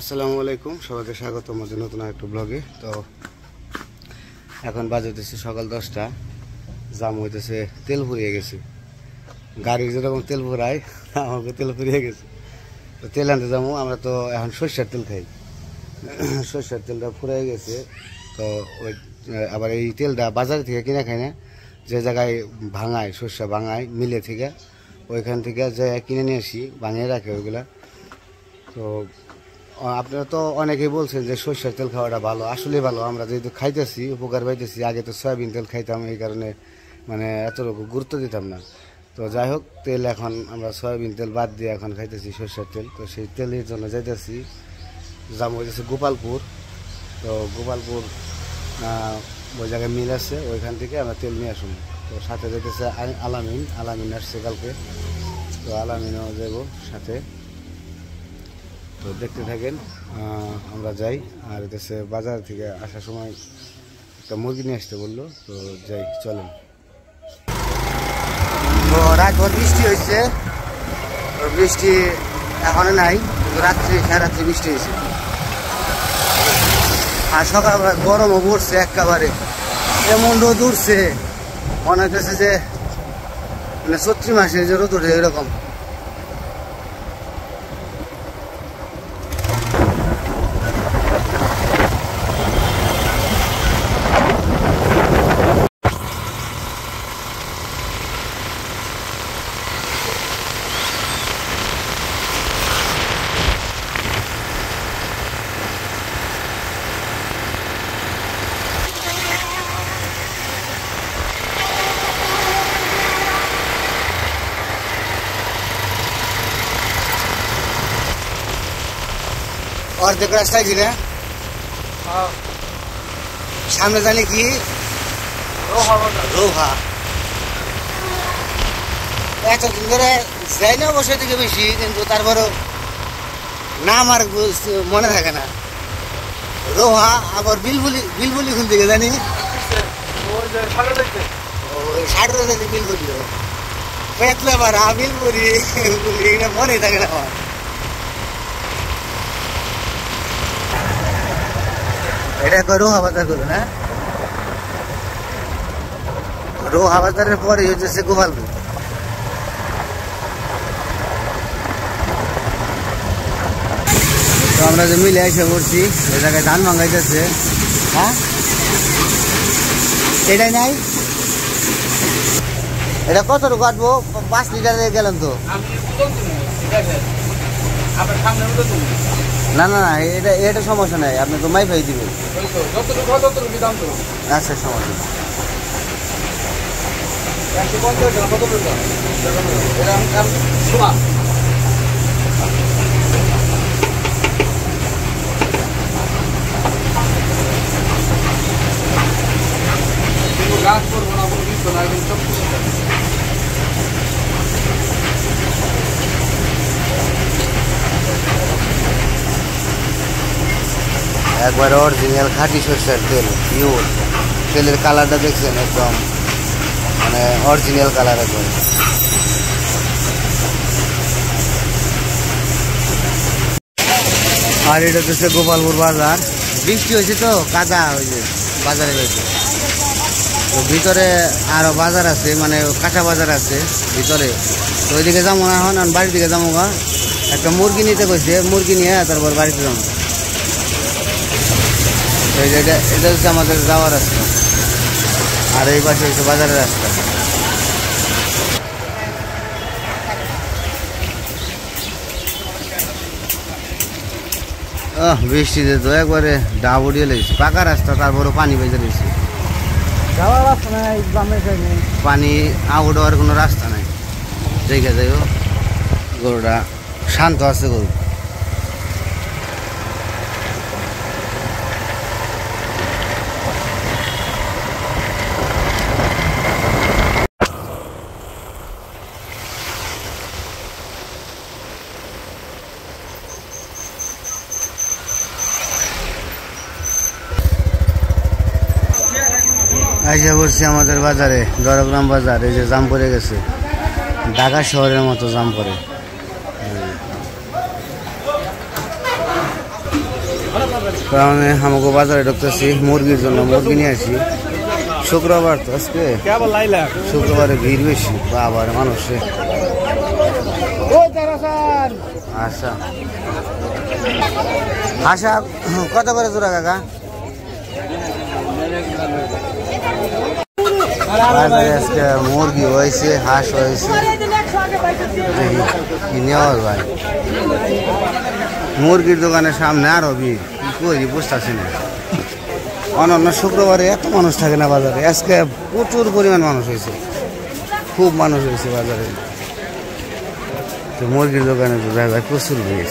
আসসালামু আলাইকুম, সবাইকে স্বাগত আমাদের নতুন একটা ব্লগে। তো এখন বাজে হইতেছে সকাল 10টা। জাম হইতেছে, তেল ফুরিয়ে গেছে। গাড়ির যেরকম তেল ফুরায় আমাকে তেল ফুরিয়ে গেছে। তো তেল আনতে যাবো। আমরা তো এখন সরষের তেল খাই, সরষের তেলটা ফুরিয়ে গেছে। তো ওই আবার এই তেলটা বাজার থেকে কিনে খাই না, যে জায়গায় ভাঙায় সরষে ভাঙায় মিলে থেকে, ওইখান থেকে যে কিনে নিয়ে আসি, ভাঙিয়ে রাখে ওইগুলা। তো আপনারা তো অনেকেই বলছেন যে সরষের তেল খাওয়াটা ভালো, আসলে ভালো। আমরা যেহেতু খাইতেছি, উপকার পাইতেছি। আগে তো সয়াবিন তেল খাইতাম, এই কারণে মানে এতটুকু গুরুত্ব দিতাম না। তো যাই হোক, তেল এখন আমরা সয়াবিন তেল বাদ দিয়ে এখন খাইতেছি সরষের তেল। তো সেই তেলের জন্য যাইতেছি, যাবো হইতেছে গোপালপুর। তো গোপালপুর ওই জায়গায় মিল আছে, ওইখান থেকে আমরা তেল নিয়ে আসুন। তো সাথে যাইতেছে আলামিন আসছে কালকে। তো আলামিনও যাব সাথে। তো দেখতে থাকেন, আমরা যাই। আর দেশে বাজার থেকে আসার সময় একটা মুরগি নিয়ে আসতে বললো, তো যাই, চলেন। তো রাতভর বৃষ্টি হয়েছে, তো বৃষ্টি এখনো নাই, কিন্তু রাত্রি সারাত্রি বৃষ্টি হয়েছে। আর সকাল গরমও পড়ছে একেবারে, এমন রোদ উঠছে মনে হইতেছে যে মানে চৈত্র মাসে যে রোদ উঠে এরকম। অর্ধেক রাস্তায় ছিল, সামনে জানি কি রোহা। এতদিন ধরে যাই না অবশ্যই থেকে বেশি, কিন্তু তারপরেও নাম আর মনে থাকে না। রোহা আবার বিলবুলি খুল থেকে জানি বিলবুলি পেতলে পারা বিলবুলি মনে থাকে না আমার। এটা রোহা বাজার করো না, রোহা বাজারের পরে হচ্ছে গোপালপুর। তো আমরা যে মিলে এসে পড়ছি, ওই জায়গায় ধান ভাঙাইতেছে। হ্যাঁ, এটাই নাই। এটা কত কাটবো? 5 লিটারে গেলাম তো। না না না, এটা সমস্যা নাই, আপনি তো মাই পাই দিবেন। আচ্ছা, সমস্যা গাছ করবো না, একবার অরিজিনাল খাঁটি সরষের তেল, পিওর। তেলের কালারটা দেখছেন, একদম মানে অরিজিনাল কালার একদম। আর এটা হচ্ছে গোপালপুর বাজার। বৃষ্টি হয়েছে তো কাদা হয়েছে বাজারে গেছে। তো ভিতরে আরো বাজার আছে, মানে কাঁচা বাজার আছে ভিতরে। তো ওইদিকে যাবো না, এখন বাড়ির দিকে যাবো গা। একটা মুরগি নিতে কইছে, মুরগি নিয়ে তারপর বাড়িতে যাবো। এটা হচ্ছে আমাদের যাওয়ার রাস্তা, আর এই পাশে হচ্ছে বাজারের রাস্তা। বৃষ্টিতে তো একবারে ডাব উড়িয়ে লেগেছে। পাকা রাস্তা, তারপরও পানি বেজে রয়েছে। যাওয়ার রাস্তা নাই, পানি আউট হওয়ার কোনো রাস্তা নাই। দেখে যাই, গরুটা শান্ত আছে গরু। আইসা পড়ছি আমাদের বাজারে, দরগ্রাম বাজার। এই যে জাম পড়ে গেছে, ঢাকা শহরের মতো জাম পড়ে। কারণে আমাকে বাজারে ঢুকতেছি মুরগির জন্য মুরগি নিয়ে আসি। শুক্রবার তো আজকে, শুক্রবারে ভিড় বেশি, আবার মানুষে। আচ্ছা আচ্ছা, কত করে জোড়া কাকা? আজকে মুরগি হয়েছে, হাঁস হয়েছে, নেওয়ার ভাই মুরগির দোকানের সামনে আরো ভিড়, কি করি বুঝতেছি না। অন্যান্য শুক্রবারে এত মানুষ থাকে না বাজারে, আজকে প্রচুর পরিমাণ মানুষ হয়েছে, খুব মানুষ হয়েছে বাজারে। তো মুরগির দোকানে তো দেখা যায় প্রচুর ভিড়,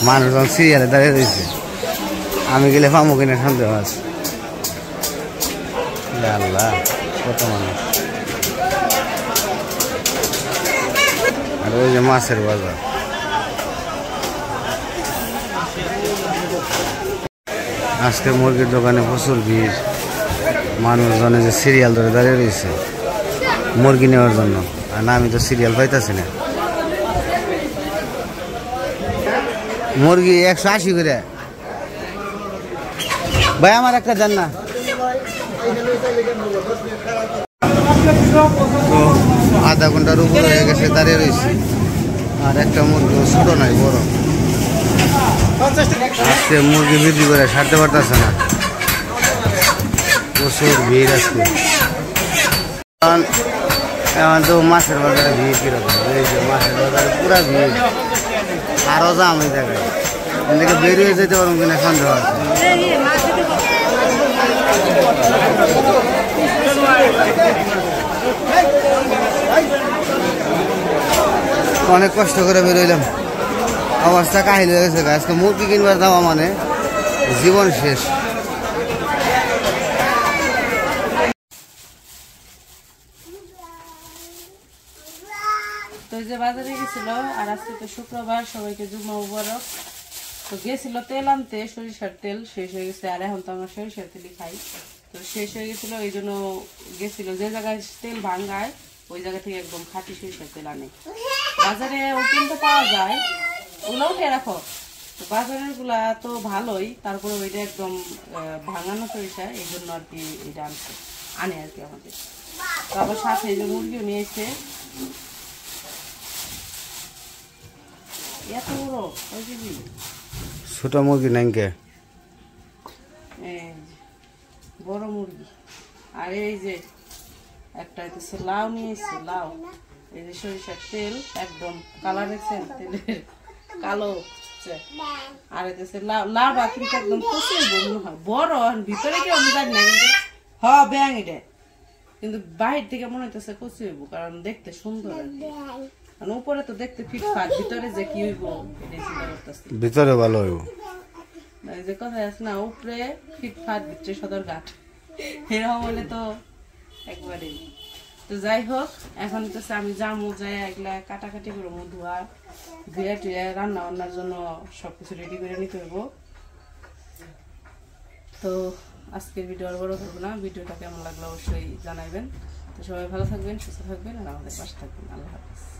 মানুষজন সিরিয়ালে দাঁড়িয়ে রয়েছে। আমি গেলে পামো কিনা সন্দেহ আছে। আল্লাহ, কত মানুষ। আর ওই যে মাছের বাজার, আজকে মুরগির দোকানে প্রচুর ভিড়, মানুষজনে যে সিরিয়াল ধরে দাঁড়িয়ে রয়েছে মুরগি নেওয়ার জন্য। আর না, আমি তো সিরিয়াল পাইতেছি না। মুরগি 180 করে ভাই, আমার একটা দেন না। তো আধা ঘন্টার উপর হয়ে গেছে দাঁড়িয়ে রয়েছি, আর একটা মুরগি ছোট নাই, বড়। আজকে মুরগি বিক্রি করে সারতে পারতেছে না, প্রচুর ভিড় আজকে। এখন তো মাছের বাজারে ভিড় কিরকম, এই যে মাছের বাজারে পুরা ভিড়, আরো জাম হয়ে থাকে। এদিকে বেরিয়ে যেতে পারবো কিনা সন্দেহ আছে। অনেক কষ্ট করে বেরোইলাম, অবস্থা কাহিল হয়ে গেছে। আজকে মুরগি কিনবার যাওয়া মানে জীবন শেষ। তো যে বাজারে গেছিল, আর আজকে তো শুক্রবার, সবাইকে জুম্মা মুবারক। তো গেছিল তেল আনতে, সরিষার তেল শেষ হয়ে গেছে, আর এখন তো আমরা সরিষার তেলই খাই। তো শেষ হয়ে গেছিল, এই জন্য গেছিল। যে জায়গায় তেল ভাঙ্গায় ওই জায়গা থেকে একদম খাঁটি সরিষার তেল আনে। বাজারে ও কিনতে পাওয়া যায়, ওগুলো উঠে রাখো। তো বাজারের গুলা তো ভালোই, তারপরে ওইটা একদম ভাঙানো সরিষা, এই জন্য আর কি এটা আনে আর কি আমাদের। তো আবার সাথে এই যে মুরগিও নিয়েছে, এত বড় ওই কেজি ছোট মুরগি নাই কে, বড় মুরগি। আর এই যে একটা হইতেছে লাউ নিয়ে এসছে, লাউ। এই যে সরিষার তেল, একদম কালার দেখছেন তেলের কালো। আর হইতেছে লাউ, লাউটা কিন্তু একদম কষে মনে হয় বড়, ভিতরে কি আমি জানি না, কিন্তু হ্যাঁ ব্যাং এটা, কিন্তু বাহির থেকে মনে হইতেছে কচি হইব, কারণ দেখতে সুন্দর আর কি। কারণ উপরে তো দেখতে ফিটফাট, ভিতরে যে কি হইব এটাই চিন্তা করতেছি। ভিতরে ভালো হইব, যে কথা আছে না, উপরে ফিটফাট ভিতরে সদর ঘাট, এরকম হলে তো একবারে। তো যাই হোক, এখন তো আমি যাবো, যাই এগুলা কাটাকাটি করবো, ধুয়ে টুয়ে রান্না বান্নার জন্য সবকিছু রেডি করে নিতে হইব। তো আজকের ভিডিও আর বড় করবো না, ভিডিওটা কেমন লাগলো অবশ্যই জানাইবেন। তো সবাই ভালো থাকবেন, সুস্থ থাকবেন, আর আমাদের পাশে থাকবেন। আল্লাহ হাফেজ।